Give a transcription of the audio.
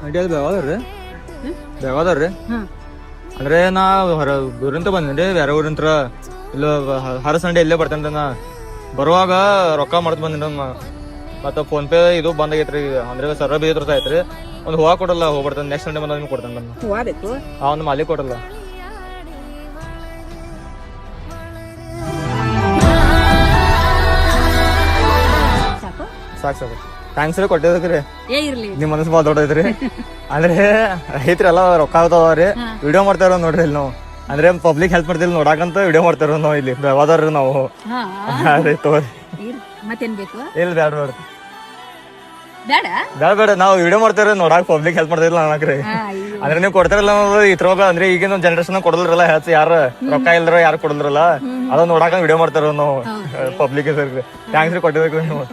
idea ಬೆಳಗಾವ್ರಿ ಬೆಳಗಾವ್ರಿ ಅಂದ್ರೆ ನಾ ಊರಿಂತ ಬಂದೇನ್ರಿ ಬೇರೆ ಊರಿಂತ್ರ ಇಲ್ಲ ಹರ ಸಂಡೆ ಇಲ್ಲೇ ಬರ್ತೇನೆ ನಾ ಬರುವಾಗ ರೊಕ್ಕ ಮಾಡ್ತ ಬಂದಿನ ಮತ್ತ ಫೋನ್ ಪೇ ಇದು ಬಂದ್ ಆಗೈತ್ರಿ ಅಂದ್ರೆ ಸರ್ವ ಬಿ ಐತ್ರಿ ಒಂದ್ ಹೂವಾ ಕೊಡಲ್ಲ ಹೋಗ್ಬರ್ತೇನೆ ನೆಕ್ಸ್ಟ್ ಸಂಡೆ ಬಂದಾಗ ಕೊಡ್ತೇನೆ ನಾನು ಹೂವಾ ಬೇಕು ಒಂದು ಮಾಲಿ ಕೊಡಲ್ಲ ಸಾಕು ಸಾಕು ಸಾಕು ಥ್ಯಾಂಕ್ಸ್ ರೀ ಕೊಟ್ಟಿದ್ದಕ್ರಿ ಏ ಇರ್ಲಿ ನಿಮ್ ಮನಸ್ಸು ಭಾಳ ದೊಡ್ಡೈತ್ರಿ ಅಂದ್ರೆ ರೈತ್ರಿ ಎಲ್ಲ ರೊಕ್ಕ ಆಗ್ತಾವ್ರಿ ವಿಡಿಯೋ ಮಾಡ್ತಾರ ನೋಡ್ರಿ ಇಲ್ಲಿ ನಾವು ಅಂದ್ರೆ ಪಬ್ಲಿಕ್ ಹೆಲ್ಪ್ ಮಾಡ್ತಿಲ್ಲ ನೋಡಾಕಂತ ವಿಡಿಯೋ ಮಾಡ್ತಾರ ನಾವು ಇಲ್ಲಿ ಬೆಳಗಾವ್ರಿ ನಾವು ತಗೋರಿ ಮತ್ತೇನ್ ಬೇಕು ಇಲ್ಲ ಬ್ಯಾಡ ಬ್ಯಾಡ ಬೇಡ ಬೇಡ ಬೇಡ ನಾವು ವಿಡಿಯೋ ಮಾಡ್ತೇವ್ರಿ ನೋಡಾಕ್ ಪಬ್ಲಿಕ್ ಹೆಲ್ಪ್ ಮಾಡ್ತಿಲ್ಲ ಅನ್ನಕ್ರಿ ಅಂದ್ರೆ ನೀವು ಕೊಡ್ತಾರಲ್ಲ ಇದ್ರೊಳಗ ಅಂದ್ರೆ ಈಗಿನ ಜನರೇಷನ್ ಕೊಡಲ್ರಲ್ಲ ಹೆಚ್ಚು ಯಾರು ರೊಕ್ಕ ಇಲ್ದ್ರ ಯಾರು ಕೊಡಲ್ರಲ್ಲ ಅದ ನೋಡಾಕ ವಿಡಿಯೋ ಮಾಡ್ತಾರ ನಾವು ಪಬ್ಲಿಕ್ ಥ್ಯಾಂಕ್ಸ್ ರೀ ಕೊಟ್ಟಿದ್ದಕ್ಕೆ ನೀವು